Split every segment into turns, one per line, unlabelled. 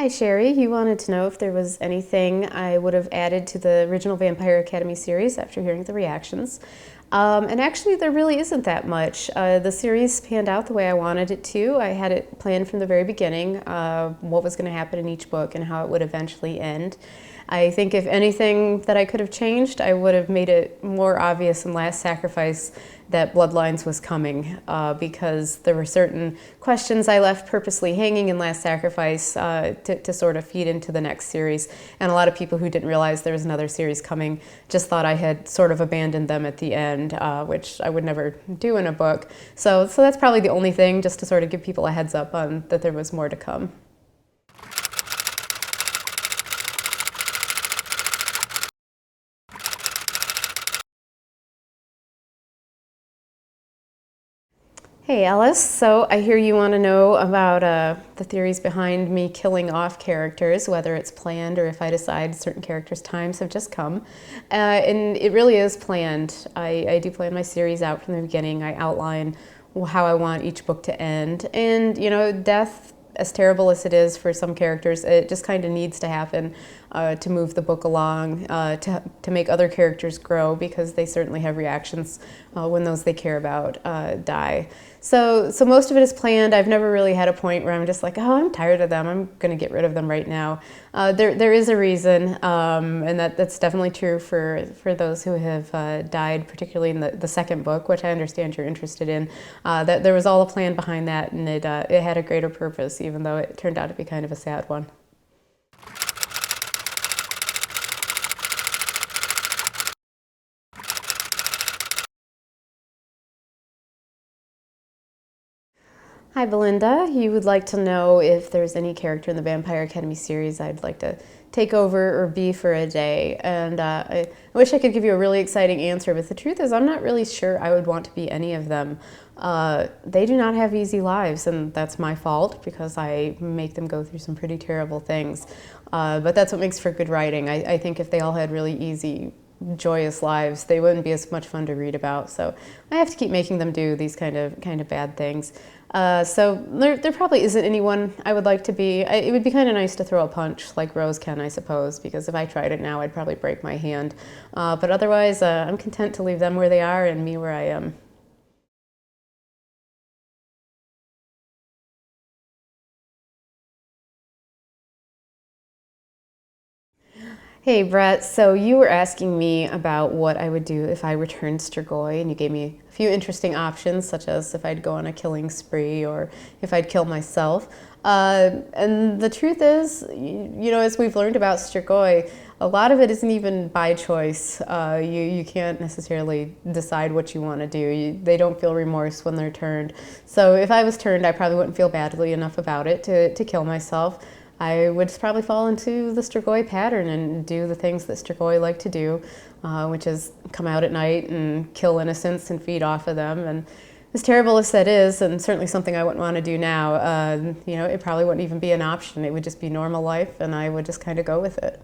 Hi Cherie, you wanted to know if there was anything I would have added to the original Vampire Academy series after hearing the reactions. And actually there really isn't that much. The series panned out the way I wanted it to. I had it planned from the very beginning, what was going to happen in each book and how it would eventually end. I think if anything that I could have changed, I would have made it more obvious in Last Sacrifice that Bloodlines was coming, because there were certain questions I left purposely hanging in Last Sacrifice to sort of feed into the next series. And a lot of people who didn't realize there was another series coming just thought I had sort of abandoned them at the end, which I would never do in a book. So that's probably the only thing, just to sort of give people a heads up on that there was more to come. Hey Alyce, so I hear you want to know about the theories behind me killing off characters, whether it's planned or if I decide certain characters' times have just come. And it really is planned. I do plan my series out from the beginning. I outline how I want each book to end. And, you know, death, as terrible as it is for some characters, it just kind of needs to happen to move the book along, to make other characters grow, because they certainly have reactions when those they care about die. So most of it is planned. I've never really had a point where I'm just like, oh, I'm tired of them, I'm going to get rid of them right now. There is a reason, and that's definitely true for those who have died, particularly in the second book, which I understand you're interested in. That there was all a plan behind that, and it had a greater purpose, even though it turned out to be kind of a sad one. Hi Belinda, you would like to know if there's any character in the Vampire Academy series I'd like to take over or be for a day. And I wish I could give you a really exciting answer, but the truth is I'm not really sure I would want to be any of them. They do not have easy lives, and that's my fault because I make them go through some pretty terrible things. But that's what makes for good writing. I think if they all had really easy, joyous lives, they wouldn't be as much fun to read about. So I have to keep making them do these kind of bad things. So there probably isn't anyone I would like to be. It would be kind of nice to throw a punch like Rose can, I suppose, because if I tried it now, I'd probably break my hand. But otherwise, I'm content to leave them where they are and me where I am. Hey Brett, so you were asking me about what I would do if I returned Strigoi, and you gave me a few interesting options, such as if I'd go on a killing spree or if I'd kill myself. And the truth is, you know, as we've learned about Strigoi, a lot of it isn't even by choice. You can't necessarily decide what you want to do. They don't feel remorse when they're turned. So if I was turned, I probably wouldn't feel badly enough about it to kill myself. I would just probably fall into the Strigoi pattern and do the things that Strigoi like to do, which is come out at night and kill innocents and feed off of them. And as terrible as that is, and certainly something I wouldn't want to do now, you know, it probably wouldn't even be an option. It would just be normal life, and I would just kind of go with it.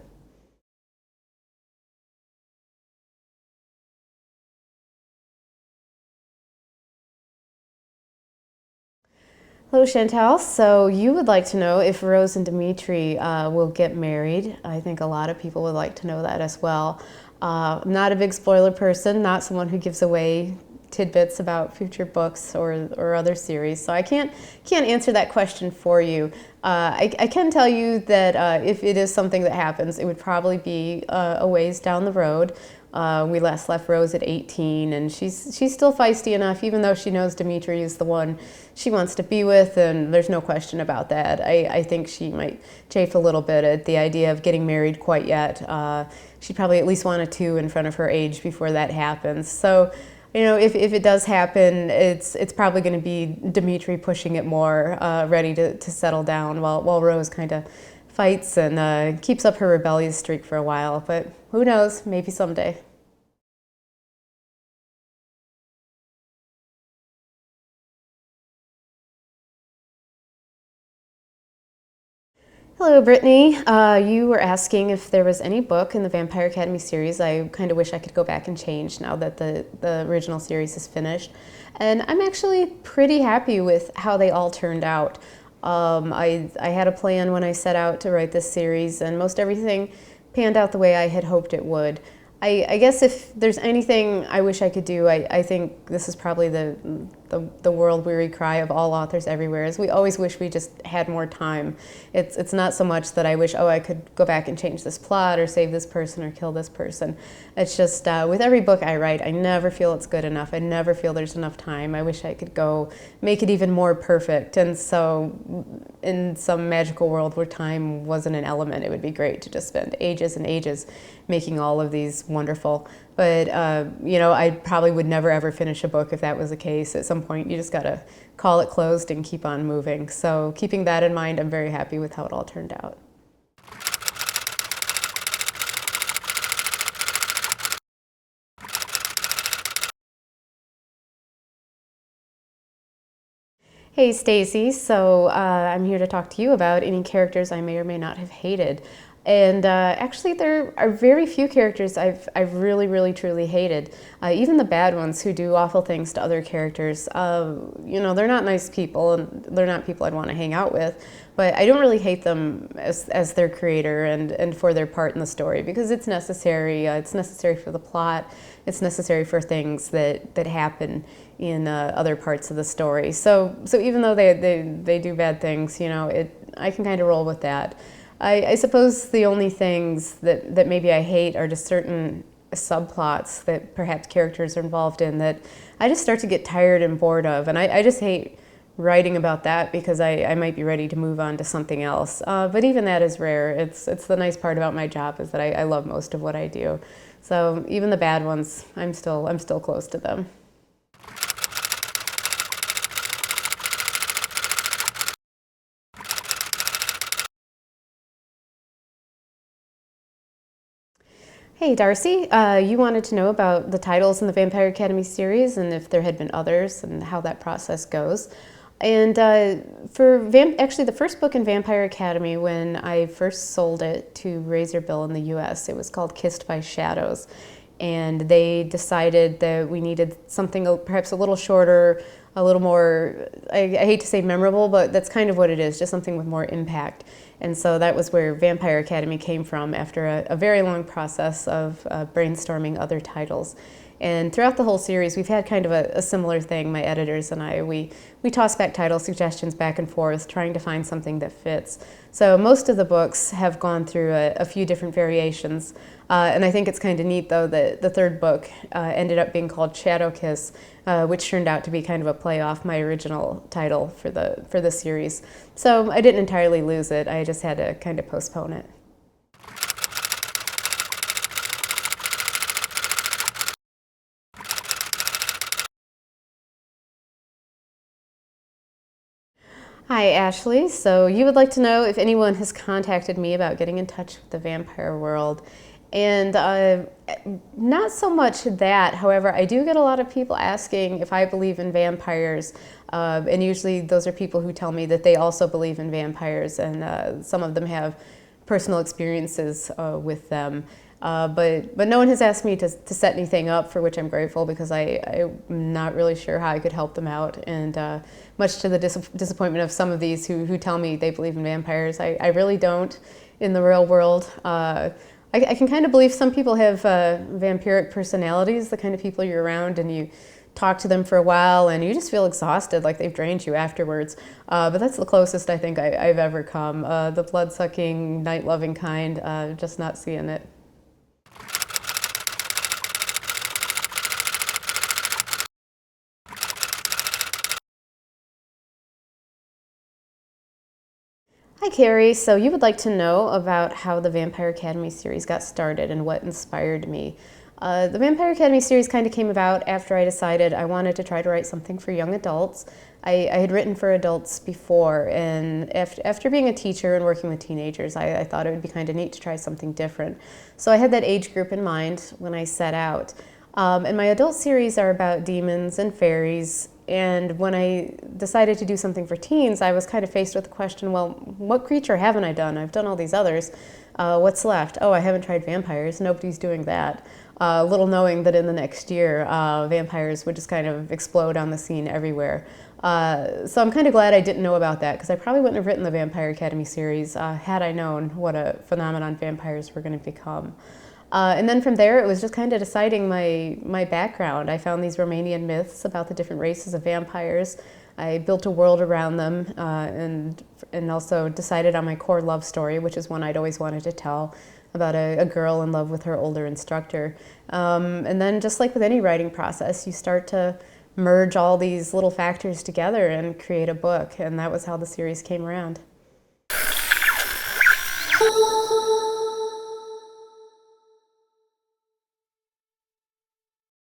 Hello Chantal, so you would like to know if Rose and Dimitri will get married. I think a lot of people would like to know that as well. I'm not a big spoiler person, not someone who gives away tidbits about future books or other series, so I can't answer that question for you. I can tell you that if it is something that happens, it would probably be a ways down the road. We last left Rose at 18, and she's still feisty enough, even though she knows Dimitri is the one she wants to be with, and there's no question about that. I think she might chafe a little bit at the idea of getting married quite yet. She'd probably at least want a 2 in front of her age before that happens. So, you know, if it does happen, it's probably going to be Dimitri pushing it more, ready to settle down, while Rose kind of fights and keeps up her rebellious streak for a while. But who knows, maybe someday. Hello, Brittany. You were asking if there was any book in the Vampire Academy series I kind of wish I could go back and change now that the original series is finished. And I'm actually pretty happy with how they all turned out. I had a plan when I set out to write this series, and most everything panned out the way I had hoped it would. I guess if there's anything I wish I could do, I think this is probably the world-weary cry of all authors everywhere, is we always wish we just had more time. It's not so much that I wish, oh, I could go back and change this plot or save this person or kill this person. It's just with every book I write, I never feel it's good enough. I never feel there's enough time. I wish I could go make it even more perfect. And so in some magical world where time wasn't an element, it would be great to just spend ages and ages making all of these wonderful. But, you know, I probably would never ever finish a book if that was the case. At some point, you just got to call it closed and keep on moving. So keeping that in mind, I'm very happy with how it all turned out. Hey Stacey, so I'm here to talk to you about any characters I may or may not have hated. And actually there are very few characters I've really, really, truly hated. Even the bad ones who do awful things to other characters, you know, they're not nice people and they're not people I'd want to hang out with. But I don't really hate them as their creator and for their part in the story, because it's necessary. It's necessary for the plot. It's necessary for things that happen in other parts of the story. So even though they do bad things, you know, I can kind of roll with that. I suppose the only things that maybe I hate are just certain subplots that perhaps characters are involved in that I just start to get tired and bored of. And I just hate writing about that because I might be ready to move on to something else. But even that is rare. It's the nice part about my job is that I love most of what I do. So even the bad ones, I'm still close to them. Hey Darcy, you wanted to know about the titles in the Vampire Academy series and if there had been others and how that process goes. And actually the first book in Vampire Academy, when I first sold it to Razor Bill in the US, it was called Kissed by Shadows. And they decided that we needed something perhaps a little shorter, a little more, I hate to say memorable, but that's kind of what it is, just something with more impact. And so that was where Vampire Academy came from after a very long process of brainstorming other titles. And throughout the whole series, we've had kind of a similar thing, my editors and I. We toss back title suggestions back and forth, trying to find something that fits. So most of the books have gone through a few different variations. And I think it's kind of neat, though, that the third book ended up being called Shadow Kiss, which turned out to be kind of a play off my original title for the series. So I didn't entirely lose it. I just had to kind of postpone it. Hi, Ashley. So you would like to know if anyone has contacted me about getting in touch with the vampire world. And not so much that, however, I do get a lot of people asking if I believe in vampires. And usually those are people who tell me that they also believe in vampires, and some of them have personal experiences with them. But no one has asked me to set anything up, for which I'm grateful, because I'm not really sure how I could help them out. And much to the disappointment of some of these who tell me they believe in vampires, I really don't in the real world. I can kind of believe some people have vampiric personalities, the kind of people you're around and you talk to them for a while and you just feel exhausted, like they've drained you afterwards. But that's the closest I think I've ever come. The blood-sucking, night-loving kind, just not seeing it. Hi Kerrie, so you would like to know about how the Vampire Academy series got started and what inspired me. The Vampire Academy series kind of came about after I decided I wanted to try to write something for young adults. I had written for adults before, and after being a teacher and working with teenagers, I thought it would be kind of neat to try something different. So I had that age group in mind when I set out. And my adult series are about demons and fairies. And when I decided to do something for teens, I was kind of faced with the question, well, what creature haven't I done? I've done all these others. What's left? Oh, I haven't tried vampires. Nobody's doing that. little knowing that in the next year, vampires would just kind of explode on the scene everywhere. So I'm kind of glad I didn't know about that, because I probably wouldn't have written the Vampire Academy series had I known what a phenomenon vampires were going to become. And then from there, it was just kind of deciding my background. I found these Romanian myths about the different races of vampires. I built a world around them, and also decided on my core love story, which is one I'd always wanted to tell, about a girl in love with her older instructor. And then, just like with any writing process, you start to merge all these little factors together and create a book, and that was how the series came around.